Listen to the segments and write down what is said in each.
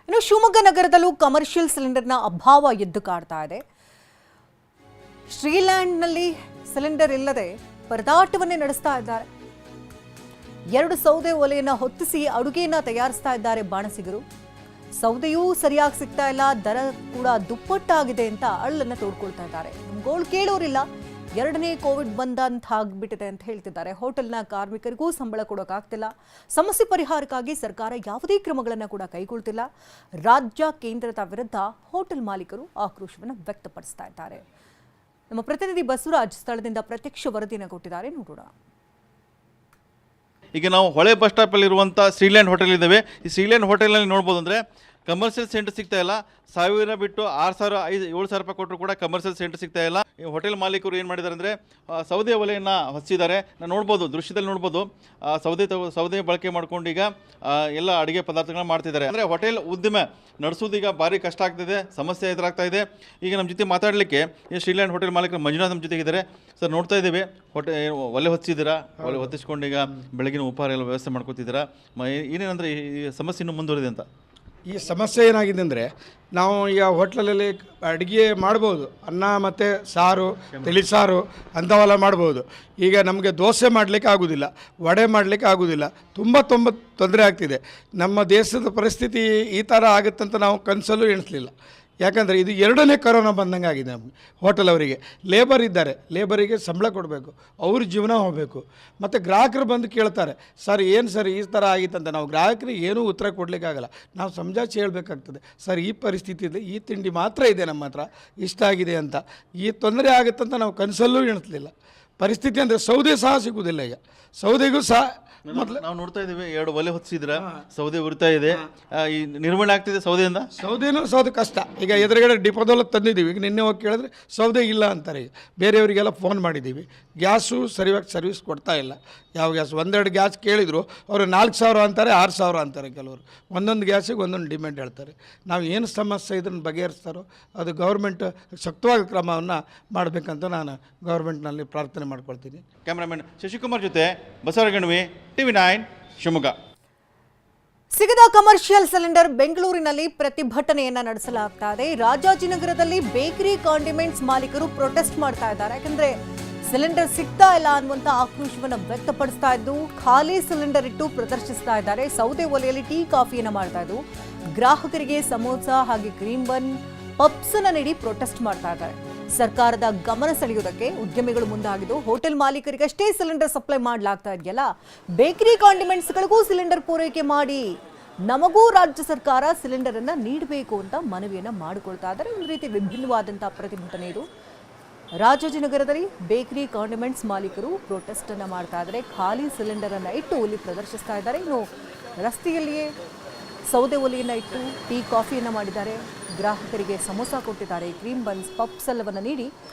ಇನ್ನು ಶಿವಮೊಗ್ಗ ನಗರದಲ್ಲೂ ಕಮರ್ಷಿಯಲ್ ಸಿಲಿಂಡರ್ನ ಅಭಾವ ಎದ್ದು ಕಾಡ್ತಾ ಇದೆ. ಶ್ರೀಲ್ಯಾಂಡ್ನಲ್ಲಿ ಸಿಲಿಂಡರ್ ಇಲ್ಲದೆ ಪರದಾಟವನ್ನೇ ನಡೆಸ್ತಾ ಇದ್ದಾರೆ. 2 ಸೌದೆ ಒಲೆಯನ್ನು ಹೊತ್ತಿಸಿ ಅಡುಗೆಯನ್ನ ತಯಾರಿಸ್ತಾ ಇದ್ದಾರೆ ಬಾಣಸಿಗರು. ಸೌದೆಯೂ ಸರಿಯಾಗಿ ಸಿಗ್ತಾ ಇಲ್ಲ, ದರ ಕೂಡ ದುಪ್ಪಟ್ಟಾಗಿದೆ ಅಂತ ಅಳ್ಳನ್ನ ತೋಡ್ಕೊಳ್ತಾ ಇದ್ದಾರೆ. ಗೋಳು ಕೇಳೋರಿಲ್ಲ, 2ನೇ ಕೋವಿಡ್ ಬಂದಂತ ಆಗ್ಬಿಟ್ಟಿದೆ ಅಂತ ಹೇಳ್ತಿದ್ದಾರೆ. ಹೋಟೆಲ್ನ ಕಾರ್ಮಿಕರಿಗೂ ಸಂಬಳ ಕೊಡೋಕ್ಕಾಗ್ತಿಲ್ಲ. ಸಮಸ್ಯೆ ಪರಿಹಾರಕ್ಕಾಗಿ ಸರ್ಕಾರ ಯಾವುದೇ ಕ್ರಮಗಳನ್ನು ಕೂಡ ಕೈಗೊಳ್ತಿಲ್ಲ. ರಾಜ್ಯ ಕೇಂದ್ರದ ವಿರುದ್ಧ ಹೋಟೆಲ್ ಮಾಲೀಕರು ಆಕ್ರೋಶವನ್ನು ವ್ಯಕ್ತಪಡಿಸ್ತಾ ಇದ್ದಾರೆ. ನಮ್ಮ ಪ್ರತಿನಿಧಿ ಬಸವರಾಜ್ ಸ್ಥಳದಿಂದ ಪ್ರತ್ಯಕ್ಷ ವರದಿಯನ್ನು ಕೊಟ್ಟಿದ್ದಾರೆ, ನೋಡೋಣ. ಈಗ ನಾವು ಹೊಳೆ ಬಸ್ ಸ್ಟಾಪಲ್ಲಿ ಇರುವಂಥ ಶ್ರೀಲ್ಯಾಂಡ್ ಹೋಟೆಲ್ ಇದ್ದಾವೆ. ಈ ಶ್ರೀಲ್ಯಾಂಡ್ ಹೋಟೆಲ್ನಲ್ಲಿ ನೋಡ್ಬೋದು ಅಂದರೆ ಕಮರ್ಷಿಯಲ್ ಸೆಂಟರ್ ಸಿಗ್ತಾ ಇಲ್ಲ. 1000 ಬಿಟ್ಟು 6000 7,000 ರೂಪಾಯಿ ಕೊಟ್ಟರು ಕೂಡ ಕಮರ್ಷಿಯಲ್ ಸೆಂಟರ್ ಸಿಗ್ತಾ ಇಲ್ಲ. ಈ ಹೋಟೆಲ್ ಮಾಲೀಕರು ಏನು ಮಾಡಿದ್ದಾರೆ ಅಂದರೆ ಸೌದೆ ಒಲೆಯನ್ನು ಹಚ್ಚಿದ್ದಾರೆ. ನಾನು ನೋಡ್ಬೋದು, ದೃಶ್ಯದಲ್ಲಿ ನೋಡ್ಬೋದು, ಸೌದೆ ಬಳಕೆ ಮಾಡ್ಕೊಂಡು ಈಗ ಎಲ್ಲ ಅಡುಗೆ ಪದಾರ್ಥಗಳನ್ನ ಮಾಡ್ತಿದ್ದಾರೆ. ಅಂದರೆ ಹೋಟೆಲ್ ಉದ್ಯಮ ನಡೆಸೋದು ಈಗ ಭಾರಿ ಕಷ್ಟ ಆಗ್ತಿದೆ, ಸಮಸ್ಯೆ ಎದುರಾಗ್ತಾ ಇದೆ. ಈಗ ನಮ್ಮ ಜೊತೆ ಮಾತಾಡಲಿಕ್ಕೆ ಈ ಶ್ರೀಲ್ಯಾಂಡ್ ಹೋಟೆಲ್ ಮಾಲೀಕರು ಮಂಜುನಾಥ್ ನಮ್ಮ ಜೊತೆಗಿದ್ದಾರೆ. ಸರ್, ನೋಡ್ತಾ ಇದ್ದೀವಿ ಒಲೆ ಹೊತ್ತಿದ್ದೀರಾ, ಒಲೆ ಹೊತ್ತಿಸ್ಕೊಂಡು ಈಗ ಬೆಳಗಿನ ಉಪಹಾರ ಎಲ್ಲ ವ್ಯವಸ್ಥೆ ಮಾಡ್ಕೊತಿದ್ದೀರಾ. ಏನೇನಂದರೆ ಈ ಸಮಸ್ಯೆ ಇನ್ನೂ ಮುಂದುವರಿದೆ ಅಂತ? ಈ ಸಮಸ್ಯೆ ಏನಾಗಿದೆ ಅಂದರೆ, ನಾವು ಈಗ ಹೋಟ್ಲಲ್ಲಿ ಅಡುಗೆ ಮಾಡ್ಬೋದು, ಅನ್ನ ಮತ್ತು ಸಾರು, ತಿಳಿಸಾರು ಅಂಥವೆಲ್ಲ ಮಾಡ್ಬೋದು. ಈಗ ನಮಗೆ ದೋಸೆ ಮಾಡಲಿಕ್ಕೆ ಆಗೋದಿಲ್ಲ, ವಡೆ ಮಾಡಲಿಕ್ಕೆ ಆಗೋದಿಲ್ಲ. ತುಂಬ ತೊಂದರೆ ಆಗ್ತಿದೆ. ನಮ್ಮ ದೇಶದ ಪರಿಸ್ಥಿತಿ ಈ ಥರ ಆಗುತ್ತಂತ ನಾವು ಕನಸಲ್ಲೂ ಎಣಿಸಲಿಲ್ಲ. ಯಾಕಂದರೆ ಇದು 2ನೇ ಕೊರೋನಾ ಬಂದಂಗೆ ಆಗಿದೆ ನಮಗೆ. ಹೋಟೆಲ್ ಅವರಿಗೆ ಲೇಬರ್ ಇದ್ದಾರೆ, ಲೇಬರಿಗೆ ಸಂಬಳ ಕೊಡಬೇಕು, ಅವ್ರ ಜೀವನ ಹೋಗಬೇಕು. ಮತ್ತು ಗ್ರಾಹಕರು ಬಂದು ಕೇಳ್ತಾರೆ, ಸರ್ ಏನು ಸರ್ ಈ ಥರ ಆಗಿತ್ತಂತ. ನಾವು ಗ್ರಾಹಕರಿಗೆ ಏನೂ ಉತ್ತರ ಕೊಡಲಿಕ್ಕಾಗಲ್ಲ. ನಾವು ಸಮಜಾಚಿ ಹೇಳಬೇಕಾಗ್ತದೆ, ಸರ್ ಈ ಪರಿಸ್ಥಿತಿ ಇದೆ, ಈ ತಿಂಡಿ ಮಾತ್ರ ಇದೆ ನಮ್ಮ ಹತ್ರ, ಇಷ್ಟ ಆಗಿದೆ ಅಂತ. ಈ ತೊಂದರೆ ಆಗುತ್ತಂತ ನಾವು ಕನಸಲ್ಲೂ ಎಣಿಸಲಿಲ್ಲ. ಪರಿಸ್ಥಿತಿ ಅಂದರೆ ಸೌದೆ ಸಹ ಸಿಗುವುದಿಲ್ಲ. ಈಗ ಸೌದೆಗೂ ಸಹ ನಾವು ನೋಡ್ತಾ ಇದ್ದೀವಿ, 2 ಒಲೆ ಹೊತ್ತಿಸಿದ್ರೆ ಸೌದೆ ಉರಿತಾ ಇದೆ. ಈ ನಿರ್ವಹಣೆ ಆಗ್ತಿದೆ ಸೌದೆಯಿಂದ. ಸೌದೆ ಕಷ್ಟ. ಈಗ ಎದುರುಗಡೆ ಡಿಪೋದಲ್ಲ ತಂದಿದ್ದೀವಿ. ಈಗ ನಿನ್ನೆ ಹೋಗಿ ಕೇಳಿದ್ರೆ ಸೌದೆ ಇಲ್ಲ ಅಂತಾರೆ. ಈಗ ಬೇರೆಯವರಿಗೆಲ್ಲ ಫೋನ್ ಮಾಡಿದ್ದೀವಿ. ಗ್ಯಾಸು ಸರಿಯಾಗಿ ಸರ್ವಿಸ್ ಕೊಡ್ತಾ ಇಲ್ಲ. ಯಾವ ಗ್ಯಾಸ್, 1-2 ಗ್ಯಾಸ್ ಕೇಳಿದ್ರು ಅವರು 4,000 ಅಂತಾರೆ, 6,000 ಅಂತಾರೆ. ಕೆಲವರು ಒಂದೊಂದು ಗ್ಯಾಸಿಗೆ ಒಂದೊಂದು ಡಿಮ್ಯಾಂಡ್ ಹೇಳ್ತಾರೆ. ನಾವು ಏನು ಸಮಸ್ಯೆ ಇದನ್ನು ಬಗೆಹರಿಸ್ತಾರೋ ಅದು ಗೌರ್ಮೆಂಟ್ ಸಕ್ತವಾದ ಕ್ರಮವನ್ನು ಮಾಡಬೇಕಂತ ನಾನು ಗೌರ್ಮೆಂಟ್ನಲ್ಲಿ ಪ್ರಾರ್ಥನೆ ಮಾಡ್ಕೊಳ್ತೀನಿ. ಕ್ಯಾಮ್ರಾಮನ್ ಶಶಿಕುಮಾರ್ ಜೊತೆ ಬಸವರಾಜ್, TV9 ಶಿವಮೊಗ್ಗ. ಸಿಗದ ಕಮರ್ಷಿಯಲ್ ಸಿಲಿಂಡರ್ ಬೆಂಗಳೂರಿನಲ್ಲಿ ಪ್ರತಿಭಟನೆಯನ್ನ ನಡೆಸಲಾಗ್ತಾ ಇದೆ. ರಾಜಾಜಿನಗರದಲ್ಲಿ ಬೇಕರಿ ಕಾಂಡಿಮೆಂಟ್ಸ್ ಮಾಲೀಕರು ಪ್ರೊಟೆಸ್ಟ್ ಮಾಡ್ತಾ ಇದ್ದಾರೆ. ಯಾಕಂದ್ರೆ ಸಿಲಿಂಡರ್ ಸಿಗ್ತಾ ಇಲ್ಲ ಅನ್ನುವಂತ ಆಕ್ರೋಶವನ್ನು ವ್ಯಕ್ತಪಡಿಸ್ತಾ ಇದ್ದು, ಖಾಲಿ ಸಿಲಿಂಡರ್ ಇಟ್ಟು ಪ್ರದರ್ಶಿಸ್ತಾ ಇದ್ದಾರೆ. ಸೌದೆ ಒಲೆಯಲ್ಲಿ ಟೀ ಕಾಫಿಯನ್ನ ಮಾಡ್ತಾ ಇದ್ದು, ಗ್ರಾಹಕರಿಗೆ ಸಮೋಸ ಹಾಗೆ ಕ್ರೀಮ್ ಬನ್, ಪಪ್ಸ್ ಅನ್ನ ನೀಡಿ ಪ್ರೊಟೆಸ್ಟ್ ಮಾಡ್ತಾ ಇದ್ದಾರೆ. ಸರ್ಕಾರದ ಗಮನ ಸೆಳೆಯುವುದಕ್ಕೆ ಉದ್ಯಮಿಗಳು ಮುಂದಾಗಿದ್ದು, ಹೋಟೆಲ್ ಮಾಲೀಕರಿಗಷ್ಟೇ ಸಿಲಿಂಡರ್ ಸಪ್ಲೈ ಮಾಡಲಾಗ್ತಾ ಇದೆಯಲ್ಲ, ಬೇಕರಿ ಕಾಂಡಿಮೆಂಟ್ಸ್ಗಳಿಗೂ ಸಿಲಿಂಡರ್ ಪೂರೈಕೆ ಮಾಡಿ, ನಮಗೂ ರಾಜ್ಯ ಸರ್ಕಾರ ಸಿಲಿಂಡರ್ ಅನ್ನ ನೀಡಬೇಕು ಅಂತ ಮನವಿಯನ್ನ ಮಾಡಿಕೊಳ್ತಾ ಇದ್ದಾರೆ. ಒಂದು ರೀತಿ ವಿಭಿನ್ನವಾದಂತಹ ಪ್ರತಿಭಟನೆ ಇದು. ರಾಜಾಜಿನಗರದಲ್ಲಿ ಬೇಕರಿ ಕಾಂಡಿಮೆಂಟ್ಸ್ ಮಾಲೀಕರು ಪ್ರೊಟೆಸ್ಟ್ ಅನ್ನ ಮಾಡ್ತಾ ಇದ್ದಾರೆ. ಖಾಲಿ ಸಿಲಿಂಡರ್ ಅನ್ನ ಇಟ್ಟು ಇಲ್ಲಿ ಪ್ರದರ್ಶಿಸ್ತಾ ಇದ್ದಾರೆ. ಇನ್ನು ರಸ್ತೆಯಲ್ಲಿಯೇ ಸೌದೆ ಒಲೆಯನ್ನು ಇಟ್ಟು ಟೀ ಕಾಫಿಯನ್ನು ಮಾಡಿದ್ದಾರೆ. ಗ್ರಾಹಕರಿಗೆ ಸಮೋಸ ಕೊಟ್ಟಿದ್ದಾರೆ, ಕ್ರೀಮ್ ಬನ್ಸ್, ಪಪ್ಸ್ ಎಲ್ಲವನ್ನು ನೀಡಿ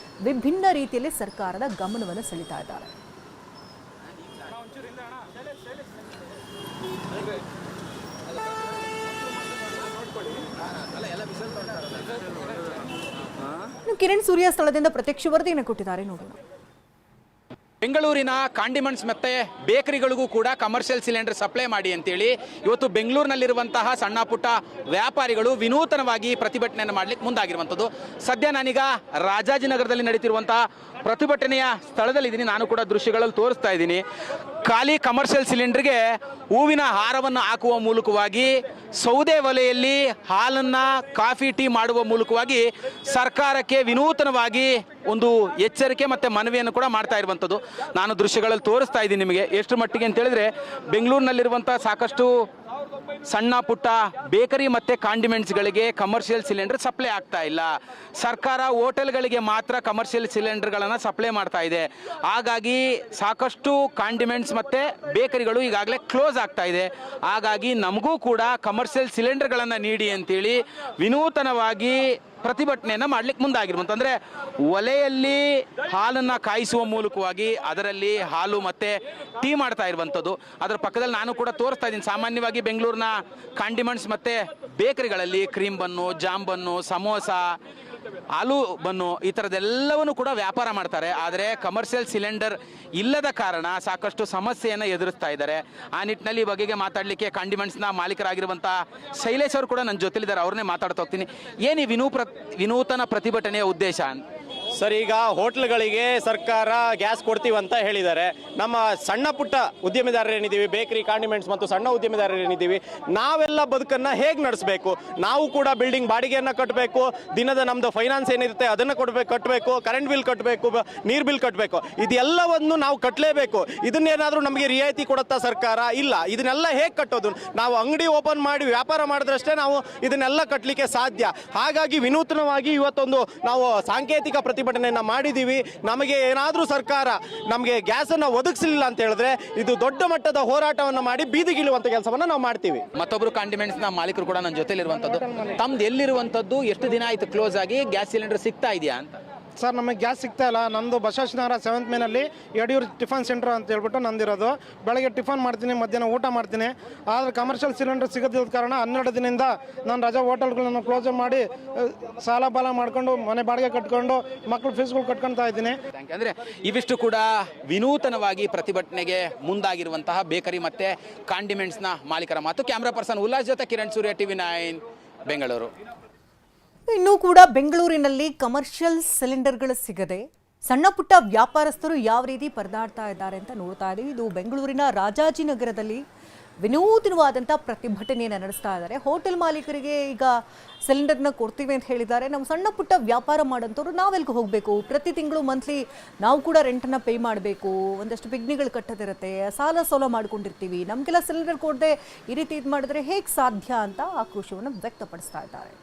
ವಿಭಿನ್ನ ರೀತಿಯಲ್ಲಿ ಸರ್ಕಾರದ ಗಮನವನ್ನು ಸೆಳೀತಾ ಇದ್ದಾರೆ. ಕಿರಣ್ ಸೂರ್ಯ ಸ್ಥಳದಿಂದ ಪ್ರತ್ಯಕ್ಷ ವರದಿಯನ್ನು ಕೊಟ್ಟಿದ್ದಾರೆ, ನೋಡೋಣ. ಬೆಂಗಳೂರಿನ ಕಾಂಡಿಮೆಂಟ್ಸ್ ಮತ್ತು ಬೇಕರಿಗಳಿಗೂ ಕೂಡ ಕಮರ್ಷಿಯಲ್ ಸಿಲಿಂಡರ್ ಸಪ್ಲೈ ಮಾಡಿ ಅಂತೇಳಿ ಇವತ್ತು ಬೆಂಗಳೂರಿನಲ್ಲಿರುವಂತಹ ಸಣ್ಣ ಪುಟ್ಟ ವ್ಯಾಪಾರಿಗಳು ವಿನೂತನವಾಗಿ ಪ್ರತಿಭಟನೆಯನ್ನು ಮಾಡಲಿಕ್ಕೆ ಮುಂದಾಗಿರುವಂಥದ್ದು. ಸದ್ಯ ನಾನೀಗ ರಾಜಾಜಿನಗರದಲ್ಲಿ ನಡೀತಿರುವಂತಹ ಪ್ರತಿಭಟನೆಯ ಸ್ಥಳದಲ್ಲಿದ್ದೀನಿ. ನಾನು ಕೂಡ ದೃಶ್ಯಗಳಲ್ಲಿ ತೋರಿಸ್ತಾ ಇದ್ದೀನಿ. ಖಾಲಿ ಕಮರ್ಷಿಯಲ್ ಸಿಲಿಂಡರ್ಗೆ ಹೂವಿನ ಹಾರವನ್ನು ಹಾಕುವ ಮೂಲಕವಾಗಿ, ಸೌದೆ ಒಲೆಯಲ್ಲಿ ಹಾಲನ್ನು ಕಾಫಿ ಟೀ ಮಾಡುವ ಮೂಲಕವಾಗಿ ಸರ್ಕಾರಕ್ಕೆ ವಿನೂತನವಾಗಿ ಒಂದು ಎಚ್ಚರಿಕೆ ಮತ್ತು ಮನವಿಯನ್ನು ಕೂಡ ಮಾಡ್ತಾ ಇರುವಂಥದ್ದು ನಾನು ದೃಶ್ಯಗಳಲ್ಲಿ ತೋರಿಸ್ತಾ ಇದ್ದೀನಿ ನಿಮಗೆ. ಎಷ್ಟು ಮಟ್ಟಿಗೆ ಅಂತ ಹೇಳಿದ್ರೆ, ಬೆಂಗಳೂರಿನಲ್ಲಿರುವಂಥ ಸಾಕಷ್ಟು ಸಣ್ಣ ಪುಟ್ಟ ಬೇಕರಿ ಮತ್ತು ಕಾಂಡಿಮೆಂಟ್ಸ್ಗಳಿಗೆ ಕಮರ್ಷಿಯಲ್ ಸಿಲಿಂಡರ್ ಸಪ್ಲೈ ಆಗ್ತಾ ಇಲ್ಲ. ಸರ್ಕಾರ ಹೋಟೆಲ್ಗಳಿಗೆ ಮಾತ್ರ ಕಮರ್ಷಿಯಲ್ ಸಿಲಿಂಡರ್ಗಳನ್ನು ಸಪ್ಲೈ ಮಾಡ್ತಾ ಇದೆ. ಹಾಗಾಗಿ ಸಾಕಷ್ಟು ಕಾಂಡಿಮೆಂಟ್ಸ್ ಮತ್ತು ಬೇಕರಿಗಳು ಈಗಾಗಲೇ ಕ್ಲೋಸ್ ಆಗ್ತಾ ಇದೆ. ಹಾಗಾಗಿ ನಮಗೂ ಕೂಡ ಕಮರ್ಷಿಯಲ್ ಸಿಲಿಂಡರ್ಗಳನ್ನು ನೀಡಿ ಅಂತೇಳಿ ವಿನೂತನವಾಗಿ ಪ್ರತಿಭಟನೆಯನ್ನು ಮಾಡಲಿಕ್ಕೆ ಮುಂದಾಗಿರುವಂಥ, ಅಂದರೆ ಒಲೆಯಲ್ಲಿ ಹಾಲನ್ನು ಕಾಯಿಸುವ ಮೂಲಕವಾಗಿ ಅದರಲ್ಲಿ ಹಾಲು ಮತ್ತು ಟೀ ಮಾಡ್ತಾ ಇರುವಂಥದ್ದು. ಅದರ ಪಕ್ಕದಲ್ಲಿ ನಾನು ಕೂಡ ತೋರಿಸ್ತಾ ಇದ್ದೀನಿ. ಸಾಮಾನ್ಯವಾಗಿ ಬೆಂಗಳೂರಿನ ಕಾಂಡಿಮೆಂಟ್ಸ್ ಮತ್ತು ಬೇಕರಿಗಳಲ್ಲಿ cream bun, jam bun, samosa, ಹಾಲು ಬನ್ನು ಈ ಥರದ್ದೆಲ್ಲವನ್ನು ಕೂಡ ವ್ಯಾಪಾರ ಮಾಡ್ತಾರೆ. ಆದರೆ ಕಮರ್ಷಿಯಲ್ ಸಿಲಿಂಡರ್ ಇಲ್ಲದ ಕಾರಣ ಸಾಕಷ್ಟು ಸಮಸ್ಯೆಯನ್ನು ಎದುರಿಸ್ತಾ ಇದ್ದಾರೆ. ಆ ನಿಟ್ಟಿನಲ್ಲಿ ಈ ಬಗೆಗೆ ಮಾತಾಡಲಿಕ್ಕೆ ಕಾಂಡಿಮೆಂಟ್ಸ್ನ ಮಾಲೀಕರಾಗಿರುವಂಥ ಶೈಲೇಶ್ ಅವರು ಕೂಡ ನನ್ನ ಜೊತೆಲಿದ್ದಾರೆ. ಅವ್ರನ್ನೇ ಮಾತಾಡ್ತಾ ಹೋಗ್ತೀನಿ. ಏನು ಈ ವಿನೂತನ ಪ್ರತಿಭಟನೆಯ ಉದ್ದೇಶ? ಸರ್, ಈಗ ಹೋಟ್ಲ್ಗಳಿಗೆ ಸರ್ಕಾರ ಗ್ಯಾಸ್ ಕೊಡ್ತೀವಿ ಅಂತ ಹೇಳಿದ್ದಾರೆ. ನಮ್ಮ ಸಣ್ಣ ಪುಟ್ಟ ಉದ್ಯಮಿದಾರರು ಏನಿದ್ದೀವಿ, ಬೇಕರಿ, ಕಾಂಡಿಮೆಂಟ್ಸ್ ಮತ್ತು ಸಣ್ಣ ಉದ್ಯಮಿದಾರರು ಏನಿದ್ದೀವಿ, ನಾವೆಲ್ಲ ಬದುಕನ್ನು ಹೇಗೆ ನಡೆಸಬೇಕು? ನಾವು ಕೂಡ ಬಿಲ್ಡಿಂಗ್ ಬಾಡಿಗೆಯನ್ನು ಕಟ್ಟಬೇಕು, ದಿನದ ನಮ್ಮದು ಫೈನಾನ್ಸ್ ಏನಿರುತ್ತೆ ಅದನ್ನು ಕಟ್ಟಬೇಕು, ಕರೆಂಟ್ ಬಿಲ್ ಕಟ್ಟಬೇಕು, ನೀರು ಬಿಲ್ ಕಟ್ಟಬೇಕು. ಇದೆಲ್ಲವನ್ನು ನಾವು ಕಟ್ಟಲೇಬೇಕು. ಇದನ್ನೇನಾದರೂ ನಮಗೆ ರಿಯಾಯಿತಿ ಕೊಡುತ್ತಾ ಸರ್ಕಾರ? ಇಲ್ಲ. ಇದನ್ನೆಲ್ಲ ಹೇಗೆ ಕಟ್ಟೋದು? ನಾವು ಅಂಗಡಿ ಓಪನ್ ಮಾಡಿ ವ್ಯಾಪಾರ ಮಾಡಿದ್ರಷ್ಟೇ ನಾವು ಇದನ್ನೆಲ್ಲ ಕಟ್ಟಲಿಕ್ಕೆ ಸಾಧ್ಯ. ಹಾಗಾಗಿ ವಿನೂತನವಾಗಿ ಇವತ್ತೊಂದು ನಾವು ಸಾಂಕೇತಿಕ ಪ್ರತಿಭಟನೆಯನ್ನ ಮಾಡಿದ್ದೀವಿ. ನಮಗೆ ಏನಾದರೂ ಸರ್ಕಾರ ನಮಗೆ ಗ್ಯಾಸನ್ನು ಒದಗಿಸಲಿಲ್ಲ ಅಂತ ಹೇಳಿದ್ರೆ ಇದು ದೊಡ್ಡ ಮಟ್ಟದ ಹೋರಾಟವನ್ನು ಮಾಡಿ ಬೀದಿಗಿಳುವಂತ ಕೆಲಸವನ್ನು ನಾವು ಮಾಡ್ತೀವಿ. ಮತ್ತೊಬ್ಬರು ಕಾಂಡಿಮೆಂಟ್ಸ್ನ ಮಾಲೀಕರು ಕೂಡ ನನ್ನ ಜೊತೆಲಿರುವಂಥದ್ದು. ತಮ್ದು ಎಲ್ಲಿರುವಂಥದ್ದು, ಎಷ್ಟು ದಿನ ಆಯಿತು ಕ್ಲೋಸ್ ಆಗಿ, ಗ್ಯಾಸ್ ಸಿಲಿಂಡರ್ ಸಿಗ್ತಾ ಇದೆಯಾ ಅಂತ? ಸರ್, ನಮಗೆ ಗ್ಯಾಸ್ ಸಿಗ್ತಾ ಇಲ್ಲ. ನಮ್ಮದು ಬಸವೇಶ್ವರ 7th ಮೇನಲ್ಲಿ ಯಡಿಯೂರು ಟಿಫನ್ ಸೆಂಟರ್ ಅಂತ ಹೇಳ್ಬಿಟ್ಟು ನಂದಿರೋದು. ಬೆಳಗ್ಗೆ ಟಿಫನ್ ಮಾಡ್ತೀನಿ, ಮಧ್ಯಾಹ್ನ ಊಟ ಮಾಡ್ತೀನಿ. ಆದರೆ ಕಮರ್ಷಿಯಲ್ ಸಿಲಿಂಡರ್ ಸಿಗೋದಿಲ್ಲದ ಕಾರಣ 12 ದಿನದಿಂದ ನಾನು ರಜಾ ಹೋಟೆಲ್ಗಳನ್ನು ಕ್ಲೋಸ್ ಮಾಡಿ ಸಾಲ ಬಾಲ ಮಾಡಿಕೊಂಡು ಮನೆ ಬಾಡಿಗೆ ಕಟ್ಕೊಂಡು ಮಕ್ಕಳು ಫೀಸ್ಗಳು ಕಟ್ಕೊಳ್ತಾ ಇದ್ದೀನಿ. ಅಂದರೆ ಇವಿಷ್ಟು ಕೂಡ ವಿನೂತನವಾಗಿ ಪ್ರತಿಭಟನೆಗೆ ಮುಂದಾಗಿರುವಂತಹ ಬೇಕರಿ ಮತ್ತು ಕಾಂಡಿಮೆಂಟ್ಸ್ನ ಮಾಲೀಕರ ಮಾತು. ಕ್ಯಾಮ್ರಾ ಪರ್ಸನ್ ಉಲ್ಲಾಸ್ ಜೊತೆ ಕಿರಣ್ ಸೂರ್ಯ, TV9 ಬೆಂಗಳೂರು. ಇನ್ನೂ ಕೂಡ ಬೆಂಗಳೂರಿನಲ್ಲಿ ಕಮರ್ಷಿಯಲ್ ಸಿಲಿಂಡರ್ಗಳು ಸಿಗದೆ ಸಣ್ಣ ಪುಟ್ಟ ವ್ಯಾಪಾರಸ್ಥರು ಯಾವ ರೀತಿ ಪರದಾಡ್ತಾ ಇದ್ದಾರೆ ಅಂತ ನೋಡ್ತಾ ಇದ್ದೀವಿ. ಇದು ಬೆಂಗಳೂರಿನ ರಾಜಾಜಿನಗರದಲ್ಲಿ ವಿನೂತನವಾದಂಥ ಪ್ರತಿಭಟನೆಯನ್ನು ನಡೆಸ್ತಾ ಇದ್ದಾರೆ. ಹೋಟೆಲ್ ಮಾಲೀಕರಿಗೆ ಈಗ ಸಿಲಿಂಡರ್ನ ಕೊಡ್ತೀವಿ ಅಂತ ಹೇಳಿದ್ದಾರೆ. ನಾವು ಸಣ್ಣ ಪುಟ್ಟ ವ್ಯಾಪಾರ ಮಾಡೋಂಥವ್ರು ನಾವೆಲ್ಗೆ ಹೋಗಬೇಕು? ಪ್ರತಿ ತಿಂಗಳು ಮಂತ್ಲಿ ನಾವು ಕೂಡ ರೆಂಟನ್ನು ಪೇ ಮಾಡಬೇಕು, ಒಂದಷ್ಟು ಪಿಗ್ನಿಗಳು ಕಟ್ಟೋದಿರುತ್ತೆ, ಸಾಲ ಸೋಲ ಮಾಡ್ಕೊಂಡಿರ್ತೀವಿ, ನಮಗೆಲ್ಲ ಸಿಲಿಂಡರ್ ಕೊಡದೆ ಈ ರೀತಿ ಇದು ಮಾಡಿದ್ರೆ ಹೇಗೆ ಸಾಧ್ಯ ಅಂತ ಆಕ್ರೋಶವನ್ನು ವ್ಯಕ್ತಪಡಿಸ್ತಾ ಇದ್ದಾರೆ.